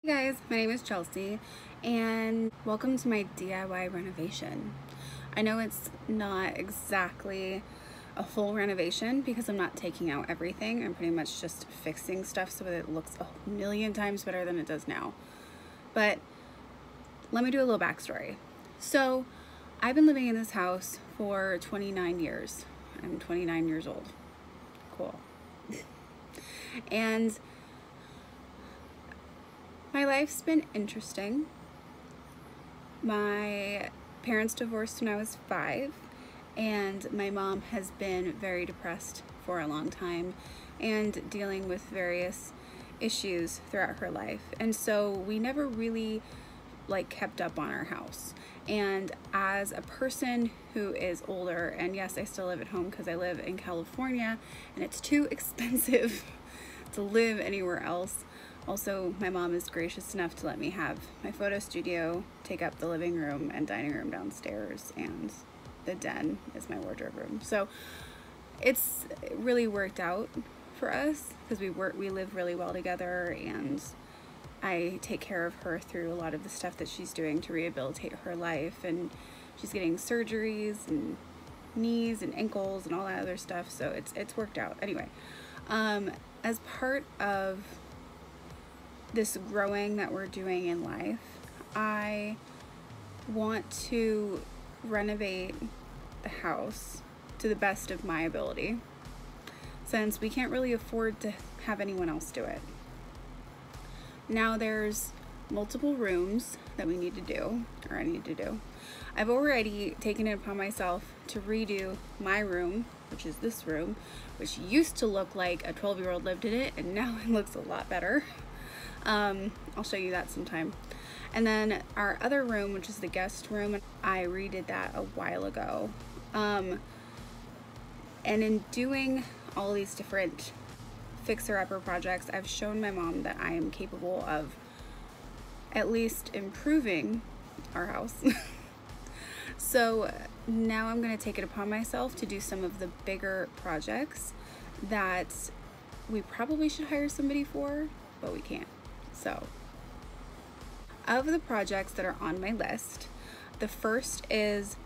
Hey guys, my name is Chelsea and welcome to my DIY renovation. I know it's not exactly a full renovation because I'm not taking out everything. I'm pretty much just fixing stuff so that it looks a million times better than it does now. But let me do a little backstory. So I've been living in this house for 29 years. I'm 29 years old. Cool. And my life's been interesting. My parents divorced when I was 5, and my mom has been very depressed for a long time and dealing with various issues throughout her life. And so we never really kept up on our house. And as a person who is older, and yes, I still live at home because I live in California and it's too expensive to live anywhere else. Also, my mom is gracious enough to let me have my photo studio take up the living room and dining room downstairs, and the den is my wardrobe room. So it's really worked out for us because we live really well together, and I take care of her through a lot of the stuff that she's doing to rehabilitate her life, and she's getting surgeries and knees and ankles and all that other stuff. So it's worked out. Anyway, as part of this growing that we're doing in life, I want to renovate the house to the best of my ability, since we can't really afford to have anyone else do it. Now there's multiple rooms that we need to do, or I need to do. I've already taken it upon myself to redo my room, which is this room, which used to look like a 12-year-old lived in it, and now it looks a lot better. I'll show you that sometime. And then our other room, which is the guest room, I redid that a while ago. And in doing all these different fixer-upper projects, I've shown my mom that I am capable of at least improving our house. So now I'm going to take it upon myself to do some of the bigger projects that we probably should hire somebody for, but we can't. So, of the projects that are on my list, the first is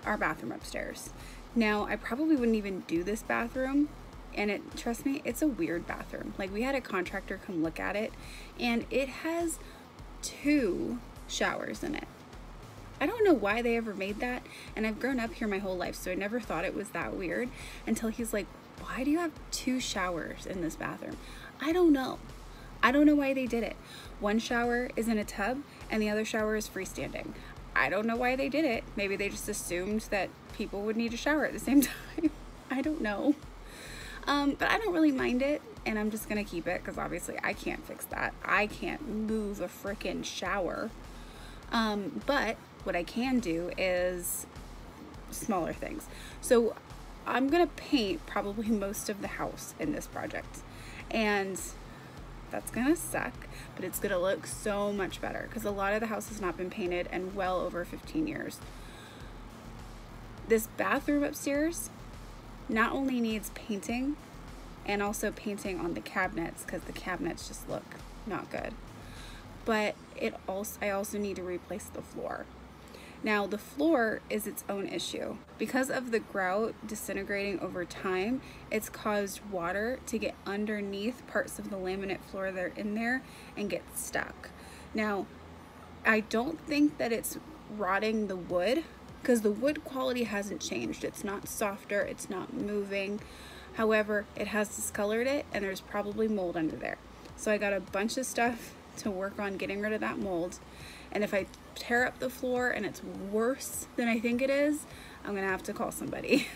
our bathroom upstairs. Now, I probably wouldn't even do this bathroom, and trust me, it's a weird bathroom. We had a contractor come look at it, and it has 2 showers in it. I don't know why they ever made that, and I've grown up here my whole life, so I never thought it was that weird until he's like, why do you have 2 showers in this bathroom? I don't know. I don't know why they did it. One shower is in a tub and the other shower is freestanding. I don't know why they did it. Maybe they just assumed that people would need a shower at the same time. I don't know. But I don't really mind it, and I'm just gonna keep it because obviously I can't fix that. I can't move a frickin' shower. But what I can do is smaller things. So I'm gonna paint probably most of the house in this project, and that's gonna suck, but it's gonna look so much better because a lot of the house has not been painted in well over 15 years. This bathroom upstairs not only needs painting, and also painting on the cabinets because the cabinets just look not good, but I also need to replace the floor. Now the floor is its own issue. Because of the grout disintegrating over time, it's caused water to get underneath parts of the laminate floor that are in there and get stuck. Now, I don't think that it's rotting the wood because the wood quality hasn't changed. It's not softer, it's not moving. However, it has discolored it, and there's probably mold under there. So I got a bunch of stuff to work on getting rid of that mold. And if I tear up the floor and it's worse than I think it is, I'm gonna have to call somebody.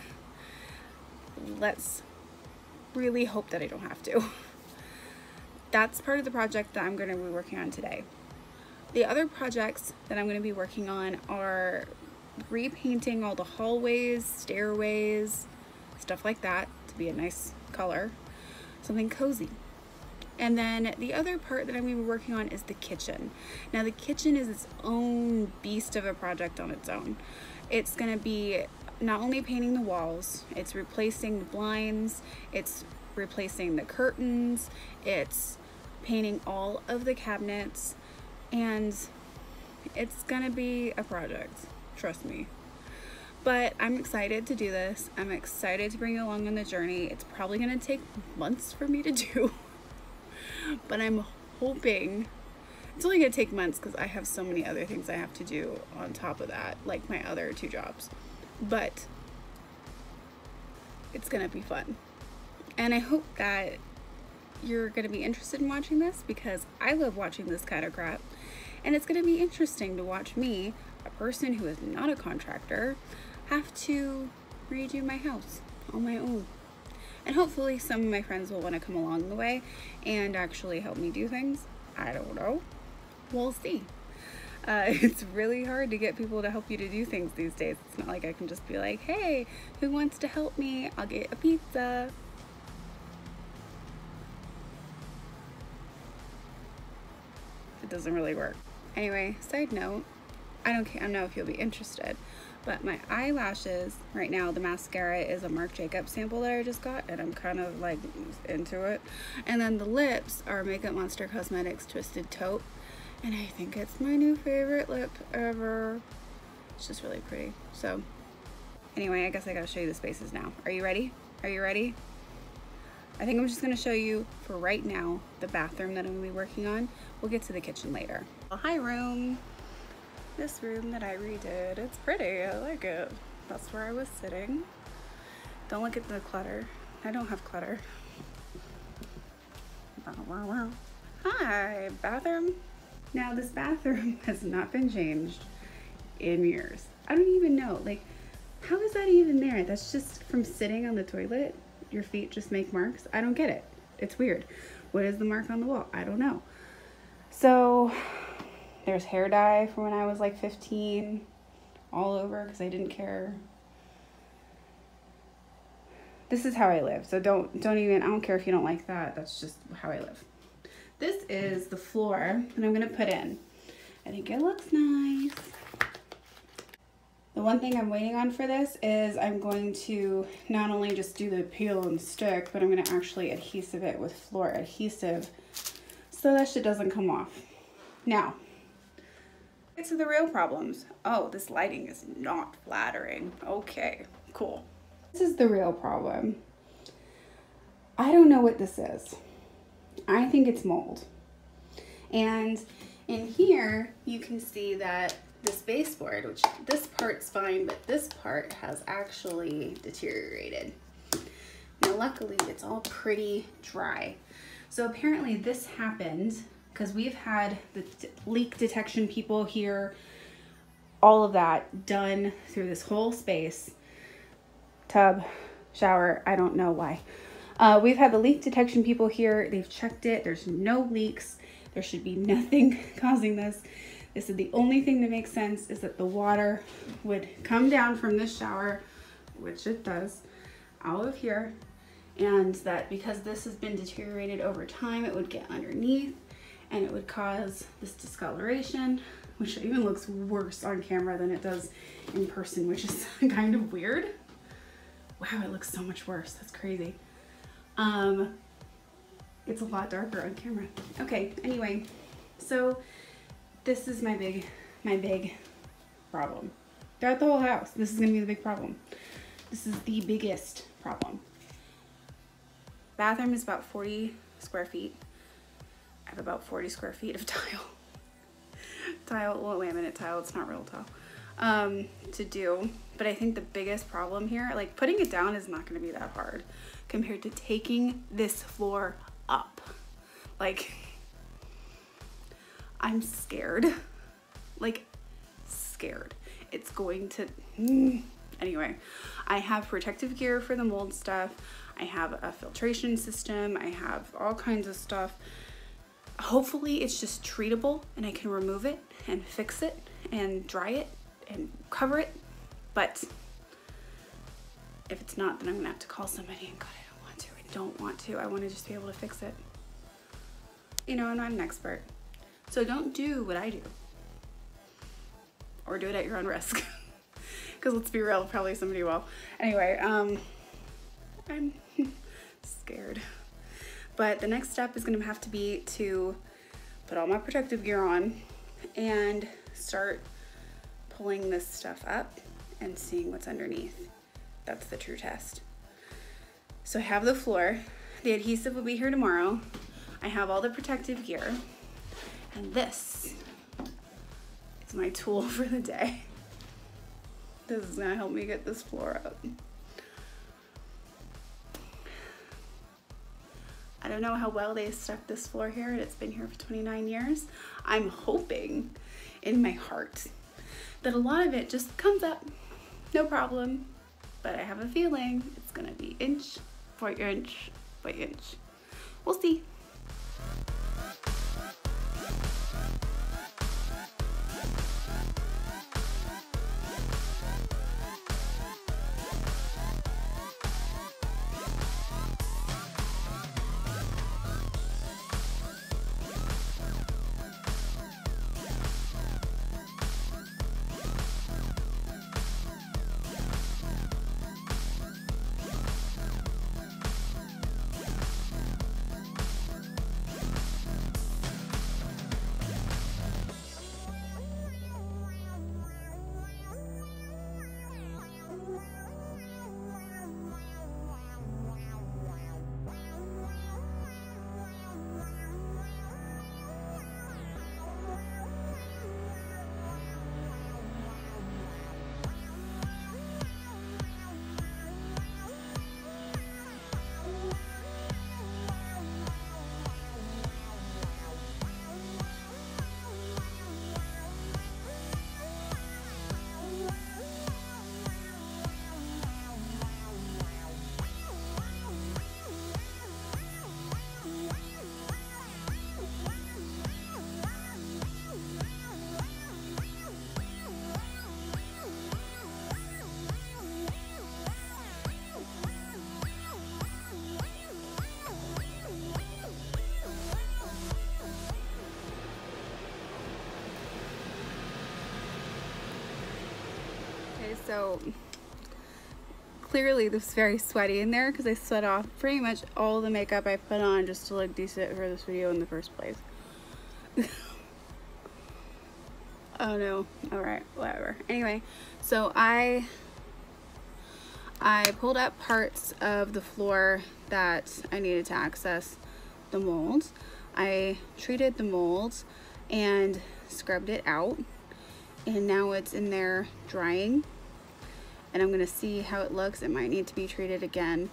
Let's really hope that I don't have to. That's part of the project that I'm gonna be working on today. The other projects that I'm gonna be working on are repainting all the hallways, stairways, stuff like that to be a nice color, something cozy. And then the other part that I'm going to be working on is the kitchen. Now the kitchen is its own beast of a project on its own. It's going to be not only painting the walls, it's replacing the blinds, it's replacing the curtains, it's painting all of the cabinets, and it's gonna be a project, trust me. But I'm excited to do this. I'm excited to bring you along on the journey. It's probably gonna take months for me to do, but I'm hoping it's only gonna take months because I have so many other things I have to do on top of that, like my other 2 jobs. But it's gonna be fun. And I hope that you're gonna be interested in watching this, because I love watching this kind of crap. And it's gonna be interesting to watch me, a person who is not a contractor, have to redo my house on my own. And hopefully some of my friends will want to come along the way and actually help me do things. I don't know. We'll see. It's really hard to get people to help you to do things these days. It's not like I can just be like, hey, who wants to help me? I'll get a pizza. It doesn't really work. Anyway, side note, I don't know if you'll be interested, but my eyelashes right now, the mascara is a Marc Jacobs sample that I just got, and I'm kind of like into it. And then the lips are Makeup Monster Cosmetics Twisted Taupe, and I think it's my new favorite lip ever. It's just really pretty. So anyway, I guess I gotta show you the spaces now. Are you ready? Are you ready? I think I'm just gonna show you for right now the bathroom that I'm gonna be working on. We'll get to the kitchen later. Well, hi room. This room that I redid, it's pretty, I like it. That's where I was sitting. Don't look at the clutter. I don't have clutter. Hi, bathroom. Now this bathroom has not been changed in years. I don't even know, like, how is that even there? That's just from sitting on the toilet. Your feet just make marks. I don't get it. It's weird. What is the mark on the wall? I don't know. So there's hair dye from when I was like 15 all over because I didn't care. This is how I live. So don't even, I don't care if you don't like that. That's just how I live. This is the floor that I'm going to put in. I think it looks nice. The one thing I'm waiting on for this is I'm going to not only just do the peel and stick, but I'm going to actually adhesive it with floor adhesive so that shit doesn't come off. Now, get to the real problems. Oh, this lighting is not flattering. Okay, cool. This is the real problem. I don't know what this is. I think it's mold. And in here, you can see that this baseboard, which this part's fine, but this part has actually deteriorated. Now, luckily, it's all pretty dry. So apparently this happened because we've had the leak detection people here, all of that done through this whole space. Tub, shower, I don't know why. We've had the leak detection people here. They've checked it. There's no leaks. There should be nothing causing this. This is the only thing that makes sense, is that the water would come down from this shower, which it does, out of here, and that because this has been deteriorated over time, it would get underneath and it would cause this discoloration, which even looks worse on camera than it does in person, which is kind of weird. Wow, it looks so much worse. That's crazy. It's a lot darker on camera. Okay, anyway, so this is my big problem. Throughout the whole house, this is gonna be the big problem. This is the biggest problem. Bathroom is about 40 square feet. I have about 40 square feet of tile. Well, laminate tile, it's not real tile, to do. But I think the biggest problem here, like putting it down is not gonna be that hard compared to taking this floor up. Like, I'm scared, like scared. It's going to, anyway, I have protective gear for the mold stuff. I have a filtration system. I have all kinds of stuff. Hopefully it's just treatable and I can remove it and fix it and dry it and cover it. But if it's not, then I'm gonna have to call somebody, and God, I don't want to. I want to just be able to fix it. You know, I'm not an expert. So don't do what I do, or do it at your own risk. Because let's be real, probably somebody will. Anyway, I'm scared. But the next step is gonna have to be to put all my protective gear on, and start pulling this stuff up and seeing what's underneath. That's the true test. So I have the floor. The adhesive will be here tomorrow. I have all the protective gear. And this is my tool for the day. This is gonna help me get this floor up. I don't know how well they stuck this floor here. It's been here for 29 years. I'm hoping in my heart that a lot of it just comes up, no problem. But I have a feeling it's gonna be inch by inch by inch. We'll see. So clearly this is very sweaty in there because I sweat off pretty much all the makeup I put on just to look decent for this video in the first place. Oh no, alright, whatever. Anyway, so I pulled up parts of the floor that I needed to access the molds. I treated the molds and scrubbed it out, and now it's in there drying. And I'm gonna see how it looks. It might need to be treated again.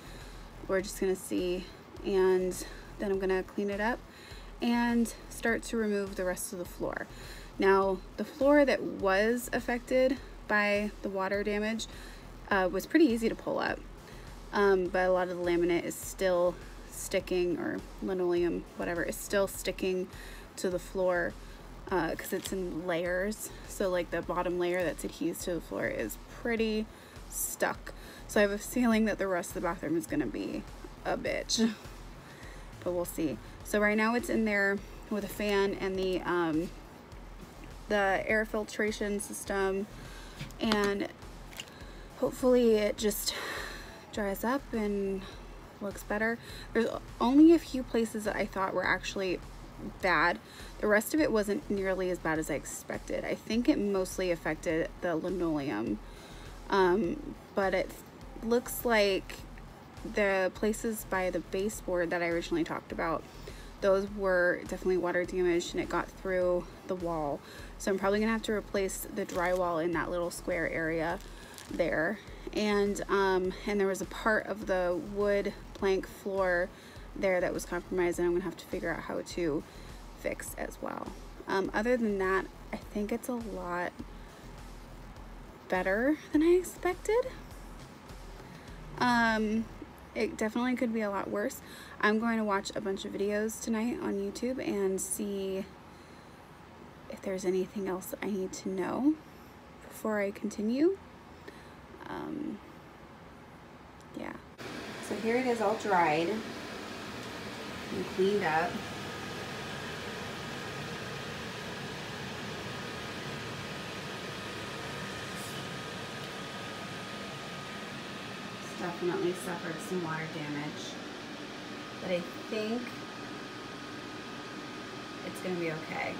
We're just gonna see, and then I'm gonna clean it up and start to remove the rest of the floor. Now, the floor that was affected by the water damage was pretty easy to pull up, but a lot of the laminate is still sticking, or linoleum, whatever, is still sticking to the floor because it's in layers. So like the bottom layer that's adhesed to the floor is pretty stuck. So I have a feeling that the rest of the bathroom is gonna be a bitch, but we'll see. So right now it's in there with a fan and the air filtration system, and hopefully it just dries up and looks better. There's only a few places that I thought were actually bad. The rest of it wasn't nearly as bad as I expected. I think it mostly affected the linoleum. But it looks like the places by the baseboard that I originally talked about, those were definitely water damaged and it got through the wall. So I'm probably gonna have to replace the drywall in that little square area there. And there was a part of the wood plank floor there that was compromised, and I'm gonna have to figure out how to fix as well. Other than that, I think it's a lot better than I expected. It definitely could be a lot worse. I'm going to watch a bunch of videos tonight on YouTube and see if there's anything else I need to know before I continue. Yeah. So here it is all dried and cleaned up. Definitely suffered some water damage, but I think it's gonna be okay.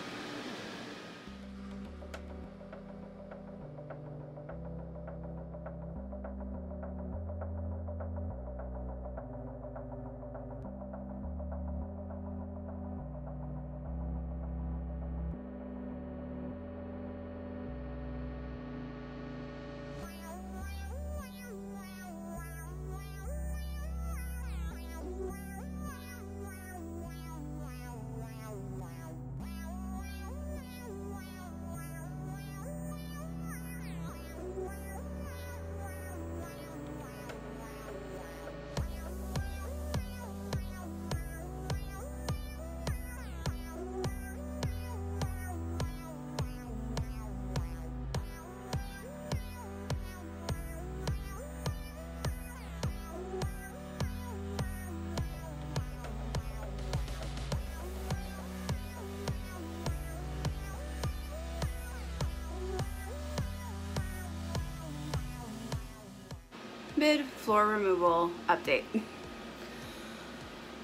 mid-floor removal update.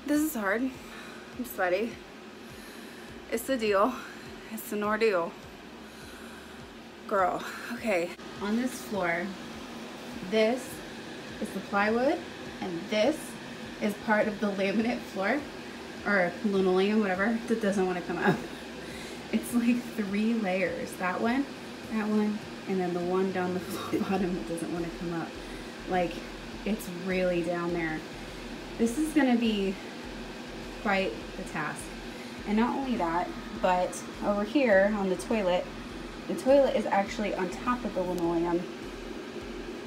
This is hard. I'm sweaty. It's the deal. It's an ordeal. Girl, okay. On this floor, this is the plywood, and this is part of the laminate floor, or linoleum, whatever, that doesn't want to come up. It's like 3 layers. That one, and then the one down the bottom that doesn't want to come up. Like, it's really down there. This is gonna be quite the task. And not only that, but over here on the toilet is actually on top of the linoleum.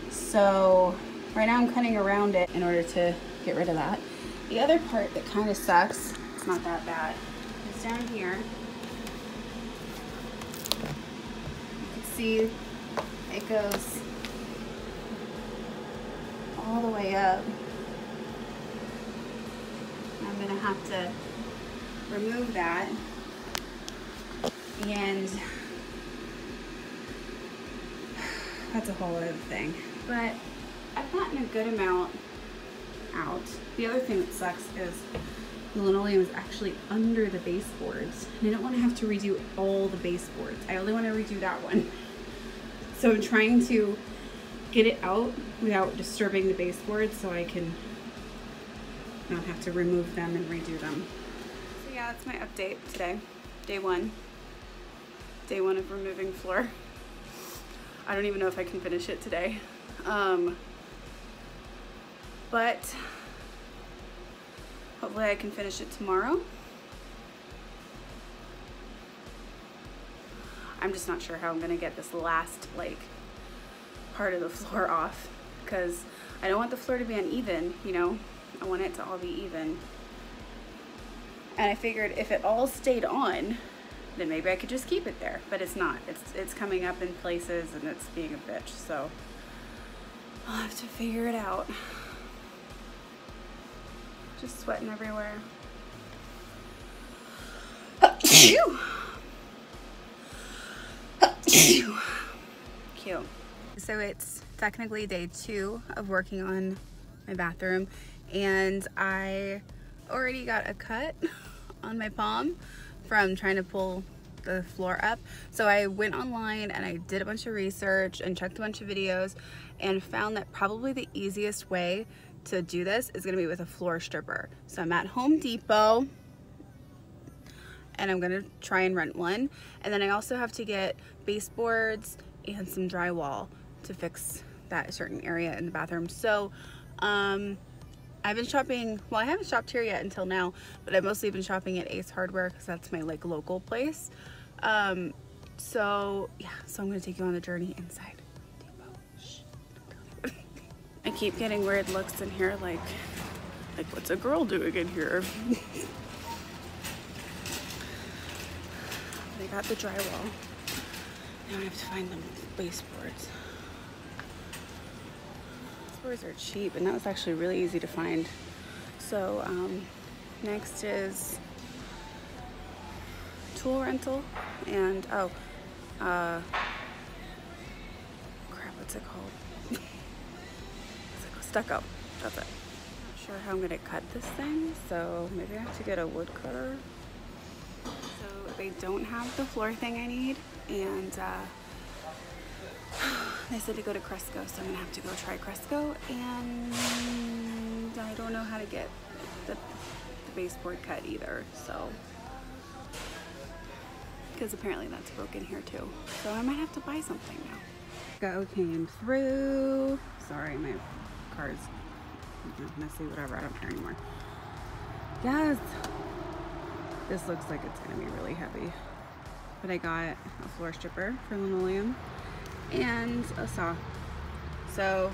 So right now I'm cutting around it in order to get rid of that. The other part that kind of sucks, it's not that bad, is down here. You can see it goes all the way up. I'm gonna have to remove that, and that's a whole other thing. But I've gotten a good amount out. The other thing that sucks is the linoleum is actually under the baseboards, and I don't want to have to redo all the baseboards. I only want to redo that one. So I'm trying to get it out without disturbing the baseboards so I can not have to remove them and redo them. So yeah, that's my update today. Day one of removing floor. I don't even know if I can finish it today. But hopefully I can finish it tomorrow. I'm just not sure how I'm gonna get this last part of the floor off, because I don't want the floor to be uneven, you know? I want it to all be even. And I figured if it all stayed on, then maybe I could just keep it there, but it's not. It's coming up in places and it's being a bitch, so I'll have to figure it out. Just sweating everywhere. Cute. So it's technically day 2 of working on my bathroom, and I already got a cut on my palm from trying to pull the floor up. So I went online and I did a bunch of research and checked a bunch of videos and found that probably the easiest way to do this is gonna be with a floor stripper. So I'm at Home Depot and I'm gonna try and rent one. And then I also have to get baseboards and some drywall to fix that certain area in the bathroom. So I've been shopping, well, I haven't shopped here yet until now, but I've mostly been shopping at Ace Hardware because that's my local place. So yeah, so I'm gonna take you on the journey inside Depot. Shh, don't tell anyone. I keep getting weird looks in here, like what's a girl doing in here? They got the drywall. Now I have to find the baseboards. Baseboards are cheap, and that was actually really easy to find. So next is tool rental, and crap, what's it called? It's stucco. That's it. Not sure how I'm gonna cut this thing, so maybe I have to get a wood cutter. So they don't have the floor thing I need, and they said to go to Cresco, so I'm gonna have to go try Cresco, and I don't know how to get the baseboard cut either, so, because apparently that's broken here too, so I might have to buy something now. Go came through. Sorry, my car's messy, whatever, I don't care anymore. Yes, this looks like it's gonna be really heavy, but I got a floor stripper for linoleum and a saw. So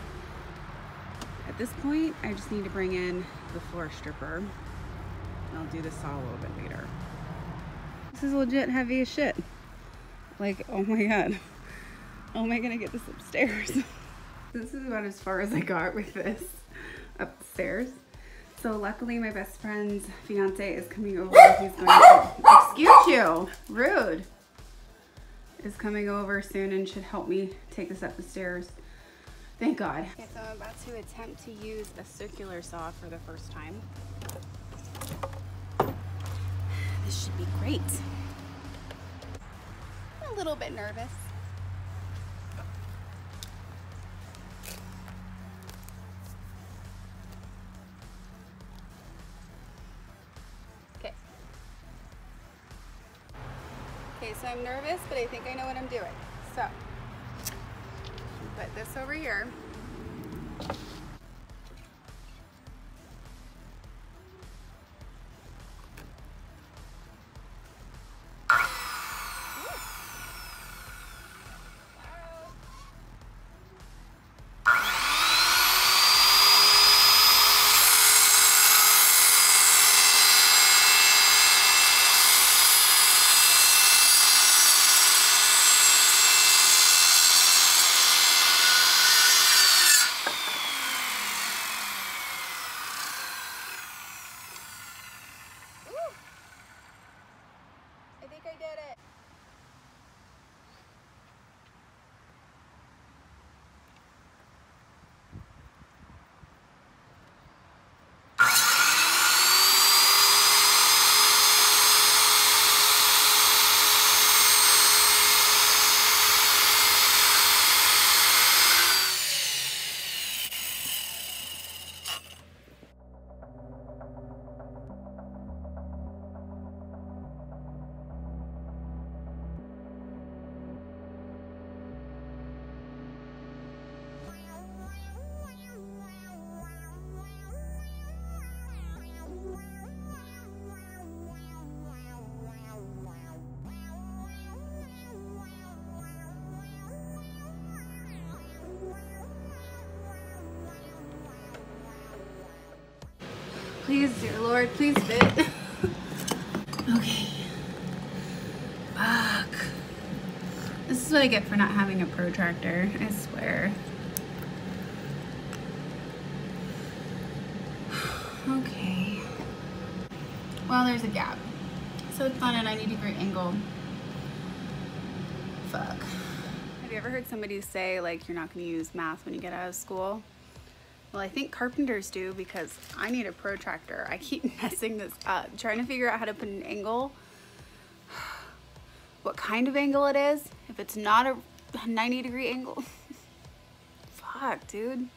at this point, I just need to bring in the floor stripper, and I'll do the saw a little bit later. This is legit heavy as shit. Like, oh my god, how am I gonna get this upstairs? This is about as far as I got with this upstairs. So luckily my best friend's fiance is coming over. He's going to, excuse you, rude, is coming over soon and should help me take this up the stairs. Thank God. Okay, so I'm about to attempt to use a circular saw for the first time. This should be great. I'm a little bit nervous. Okay. Okay, so I'm nervous, but I think I know what I'm doing. So, put this over here. I think I did it. Please, dear Lord, please fit. Okay. Fuck. This is what I get for not having a protractor, I swear. Okay. Well, there's a gap. So it's not a 90-degree angle. Fuck. Have you ever heard somebody say, like, you're not going to use math when you get out of school? Well, I think carpenters do, because I need a protractor. I keep messing this up, trying to figure out how to put an angle, what kind of angle it is, if it's not a 90-degree angle. Fuck, dude.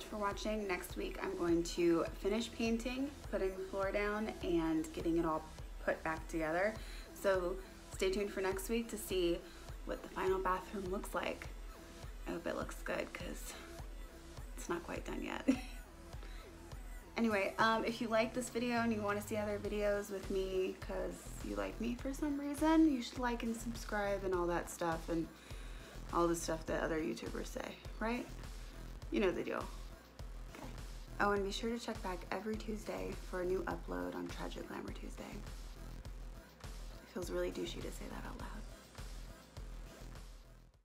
much for watching. Next week I'm going to finish painting, putting the floor down, and getting it all put back together. So stay tuned for next week to see what the final bathroom looks like. I hope it looks good because it's not quite done yet. Anyway, if you like this video and you want to see other videos with me because you like me for some reason, you should like and subscribe and all that stuff and all the stuff that other YouTubers say, right? You know the deal. Okay. Oh, and be sure to check back every Tuesday for a new upload on Tragic Glamour Tuesday. It feels really douchey to say that out loud.